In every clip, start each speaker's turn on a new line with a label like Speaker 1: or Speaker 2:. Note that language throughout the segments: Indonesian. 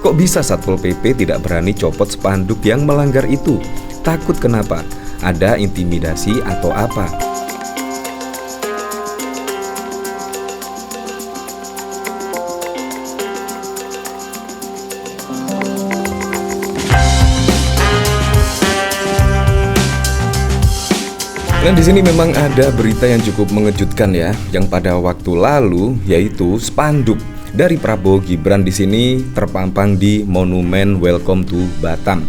Speaker 1: Kok bisa Satpol PP tidak berani copot spanduk yang melanggar itu? Takut kenapa? Ada intimidasi atau apa? Dan di sini memang ada berita yang cukup mengejutkan ya, yang pada waktu lalu yaitu spanduk dari Prabowo Gibran di sini terpampang di Monumen Welcome to Batam.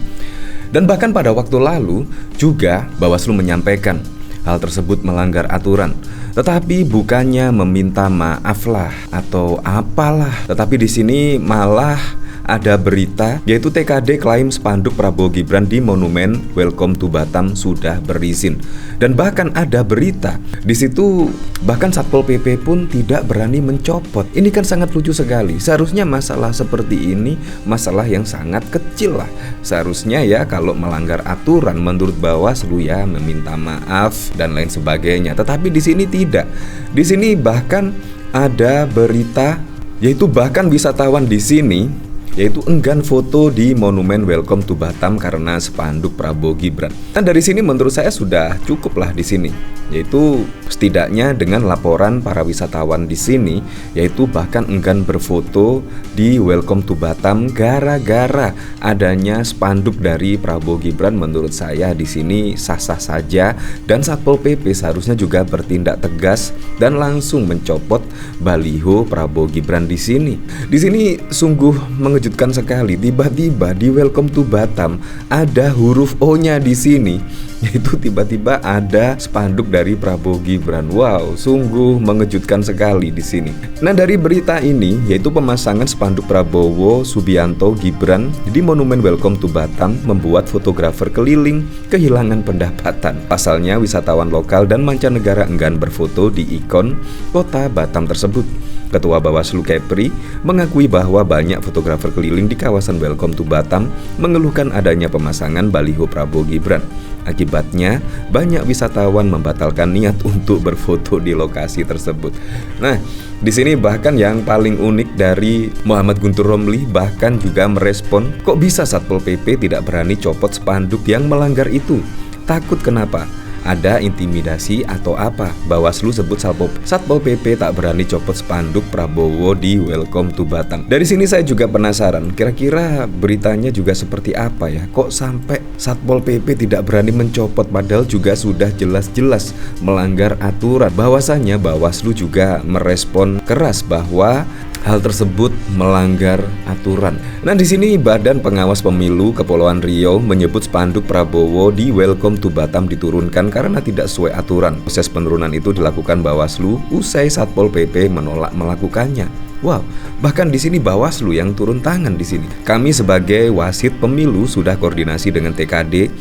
Speaker 1: Dan bahkan pada waktu lalu juga Bawaslu menyampaikan hal tersebut melanggar aturan. Tetapi bukannya meminta maaf lah atau apalah, tetapi di sini malah ada berita yaitu TKD klaim spanduk Prabowo Gibran di Monumen Welcome to Batam sudah berizin. Dan bahkan ada berita di situ bahkan Satpol PP pun tidak berani mencopot. Ini kan sangat lucu sekali. Seharusnya masalah seperti ini masalah yang sangat kecil lah. Seharusnya ya kalau melanggar aturan menurut Bawaslu ya meminta maaf dan lain sebagainya. Tetapi di sini tidak. Di sini bahkan ada berita yaitu bahkan wisatawan di sini yaitu enggan foto di Monumen Welcome to Batam karena spanduk Prabowo Gibran. Dan dari sini menurut saya sudah cukup lah di sini. Yaitu setidaknya dengan laporan para wisatawan di sini, yaitu bahkan enggan berfoto di Welcome to Batam gara-gara adanya spanduk dari Prabowo Gibran. Menurut saya di sini sah-sah saja dan Satpol PP seharusnya juga bertindak tegas dan langsung mencopot baliho Prabowo Gibran di sini. Di sini sungguh mengejutkan sekali. Tiba-tiba di Welcome to Batam ada huruf O-nya di sini, yaitu tiba-tiba ada spanduk dari Prabowo Gibran. Wow, sungguh mengejutkan sekali di sini. Nah, dari berita ini yaitu pemasangan spanduk Prabowo Subianto Gibran di Monumen Welcome to Batam membuat fotografer keliling kehilangan pendapatan. Pasalnya wisatawan lokal dan mancanegara enggan berfoto di ikon kota Batam tersebut. Ketua Bawaslu Kepri mengakui bahwa banyak fotografer keliling di kawasan Welcome to Batam mengeluhkan adanya pemasangan baliho Prabowo Gibran. Akibatnya, banyak wisatawan membatalkan niat untuk berfoto di lokasi tersebut. Nah, di sini bahkan yang paling unik dari Muhammad Guntur Romli bahkan juga merespon, kok bisa Satpol PP tidak berani copot spanduk yang melanggar itu? Takut kenapa? Ada intimidasi atau apa? Bawaslu sebut Satpol PP tak berani copot spanduk Prabowo di Welcome to Batam. Dari sini saya juga penasaran, kira-kira beritanya juga seperti apa ya? Kok sampai Satpol PP tidak berani mencopot padahal juga sudah jelas-jelas melanggar aturan. Bahwasanya Bawaslu juga merespon keras bahwa hal tersebut melanggar aturan. Nah, di sini Badan Pengawas Pemilu Kepulauan Riau menyebut spanduk Prabowo di Welcome to Batam diturunkan karena tidak sesuai aturan. Proses penurunan itu dilakukan Bawaslu usai Satpol PP menolak melakukannya. Wow, bahkan di sini Bawaslu yang turun tangan di sini. Kami sebagai wasit pemilu sudah koordinasi dengan TKD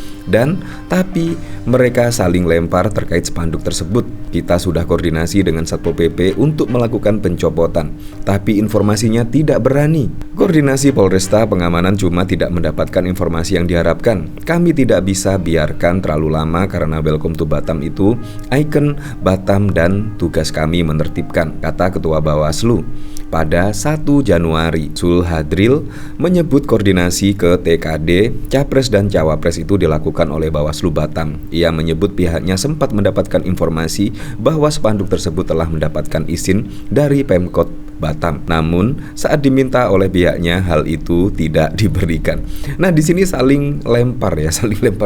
Speaker 1: tapi mereka saling lempar terkait spanduk tersebut. Kita sudah koordinasi dengan Satpol PP untuk melakukan pencopotan, tapi informasinya tidak berani. Koordinasi Polresta pengamanan cuma tidak mendapatkan informasi yang diharapkan. Kami tidak bisa biarkan terlalu lama karena Welcome to Batam itu ikon Batam dan tugas kami menertibkan, kata Ketua Bawaslu. Pada 1 Januari, Sul Hadril menyebut koordinasi ke TKD, Capres dan Cawapres itu dilakukan oleh Bawaslu Batam. Ia menyebut pihaknya sempat mendapatkan informasi bahwa spanduk tersebut telah mendapatkan izin dari Pemkot Batam. Namun, saat diminta oleh pihaknya, hal itu tidak diberikan. Nah, di sini saling lempar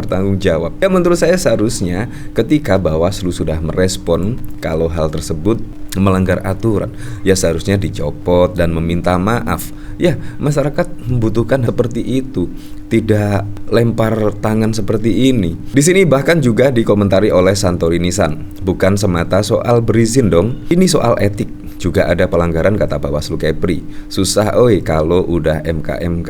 Speaker 1: tanggung jawab. Ya, menurut saya seharusnya ketika Bawaslu sudah merespon kalau hal tersebut melanggar aturan, ya seharusnya dicopot dan meminta maaf. Ya, masyarakat membutuhkan seperti itu, tidak lempar tangan seperti ini. Di sini bahkan juga dikomentari oleh Santorini San, bukan semata soal berizin dong, ini soal etik. Juga ada pelanggaran, kata Bawaslu Kepri. Susah kalau udah MK-MK.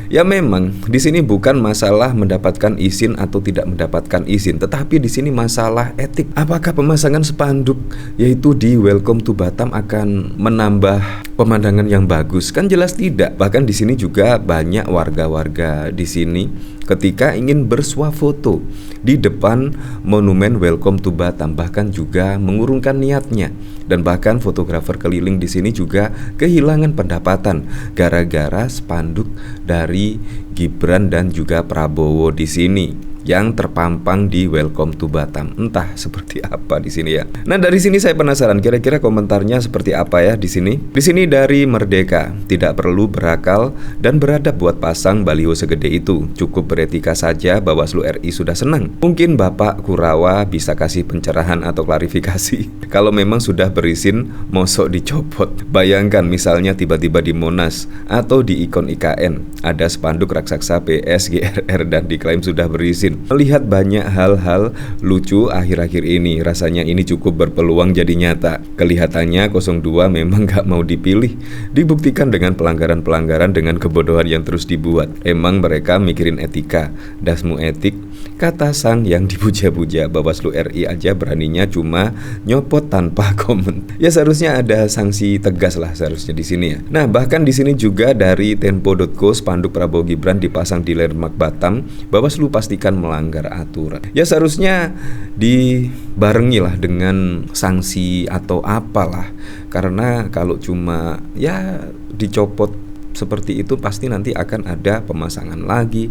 Speaker 1: Ya memang di sini bukan masalah mendapatkan izin atau tidak mendapatkan izin, tetapi di sini masalah etik. Apakah pemasangan spanduk yaitu di Welcome to Batam akan menambah pemandangan yang bagus? Kan jelas tidak. Bahkan di sini juga banyak warga-warga di sini ketika ingin bersuah foto di depan monumen Welcome to Batam, bahkan juga mengurungkan niatnya. Dan bahkan fotografer keliling di sini juga kehilangan pendapatan gara-gara spanduk dari Gibran dan juga Prabowo di sini yang terpampang di Welcome to Batam. Entah seperti apa di sini ya. Nah, dari sini saya penasaran kira-kira komentarnya seperti apa ya di sini. Di sini dari Merdeka, tidak perlu berakal dan beradab buat pasang baliho segede itu. Cukup beretika saja, Bawaslu RI sudah senang. Mungkin Bapak Kurawa bisa kasih pencerahan atau klarifikasi. Kalau memang sudah berizin, mosok dicopot. Bayangkan misalnya tiba-tiba di Monas atau di ikon IKN ada spanduk raksasa PSGRR dan diklaim sudah berizin. Melihat banyak hal-hal lucu akhir-akhir ini, rasanya ini cukup berpeluang jadi nyata. Kelihatannya 02 memang gak mau dipilih. Dibuktikan dengan pelanggaran-pelanggaran dengan kebodohan yang terus dibuat. Emang mereka mikirin etika, dasmu etik, kata sang yang dipuja-puja. Bawaslu RI aja beraninya cuma nyopot tanpa komen. Ya seharusnya ada sanksi tegas lah seharusnya di sini ya. Nah, bahkan di sini juga dari tempo.co spanduk Prabowo Gibran dipasang di Landmark Batam. Bawaslu pastikan melanggar aturan. Ya seharusnya dibarengi lah dengan sanksi atau apalah. Karena kalau cuma ya dicopot seperti itu pasti nanti akan ada pemasangan lagi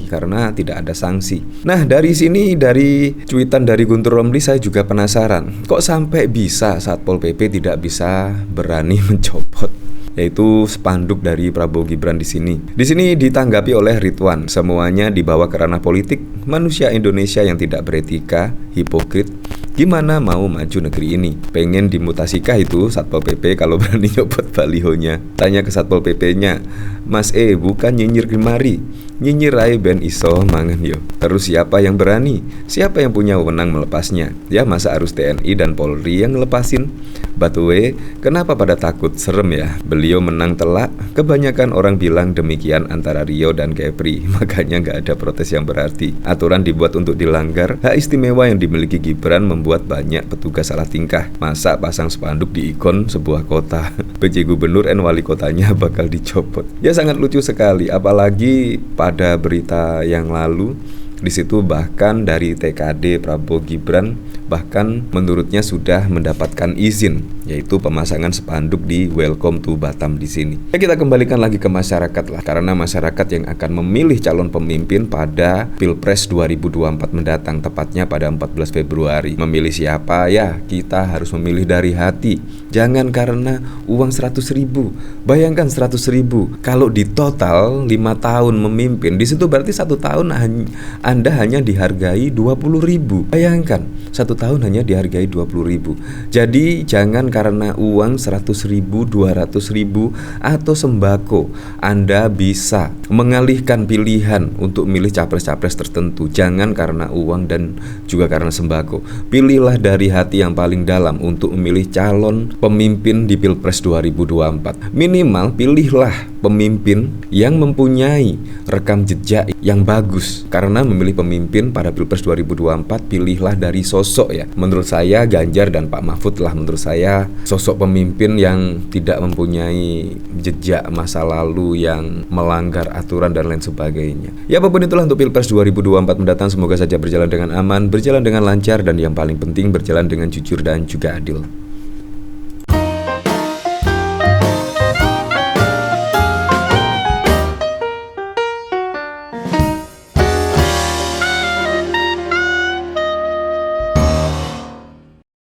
Speaker 1: karena tidak ada sanksi. Nah, dari sini dari cuitan dari Guntur Romli saya juga penasaran. Kok sampai bisa Satpol PP tidak bisa berani mencopot yaitu spanduk dari Prabowo Gibran di sini. Di sini ditanggapi oleh Ridwan, semuanya dibawa ke ranah politik. Manusia Indonesia yang tidak beretika, hipokrit. Gimana mau maju negeri ini? Pengen dimutasikah itu Satpol PP kalau berani nyopot balihonya? Tanya ke Satpol PP-nya, Mas bukan nyinyir kemari, nyinyir ae ben iso mangan yo. Terus siapa yang berani? Siapa yang punya wewenang melepasnya? Ya masa harus TNI dan Polri yang ngelepasin? Batuwe, kenapa pada takut? Serem ya. Beliau menang telak. Kebanyakan orang bilang demikian antara Rio dan Kepri. Makanya gak ada protes yang berarti. Aturan dibuat untuk dilanggar. Hak istimewa yang dimiliki Gibran membuat banyak petugas salah tingkah. Masa pasang spanduk di ikon sebuah kota? PJ Gubernur dan wali kotanya bakal dicopot. Ya sangat lucu sekali. Apalagi pada berita yang lalu, di situ bahkan dari TKD Prabowo Gibran bahkan menurutnya sudah mendapatkan izin, yaitu pemasangan spanduk di Welcome to Batam di sini. Ya, kita kembalikan lagi ke masyarakat lah, karena masyarakat yang akan memilih calon pemimpin pada Pilpres 2024 mendatang, tepatnya pada 14 Februari. Memilih siapa? Ya, kita harus memilih dari hati. Jangan karena uang 100.000. Bayangkan 100.000. Kalau di total 5 tahun memimpin, di situ berarti 1 tahun Anda hanya dihargai 20.000. Bayangkan 1 tahun hanya dihargai 20.000. Jadi jangan karena uang 100.000, 200.000 atau sembako Anda bisa mengalihkan pilihan untuk milih capres-capres tertentu. Jangan karena uang dan juga karena sembako. Pilihlah dari hati yang paling dalam untuk memilih calon pemimpin di Pilpres 2024. Minimal pilihlah pemimpin yang mempunyai rekam jejak yang bagus. Karena memilih pemimpin pada Pilpres 2024, pilihlah dari sosok ya. Menurut saya Ganjar dan Pak Mahfud lah menurut saya sosok pemimpin yang tidak mempunyai jejak masa lalu yang melanggar aturan dan lain sebagainya. Ya apapun itulah untuk Pilpres 2024 mendatang, semoga saja berjalan dengan aman, berjalan dengan lancar, dan yang paling penting berjalan dengan jujur dan juga adil.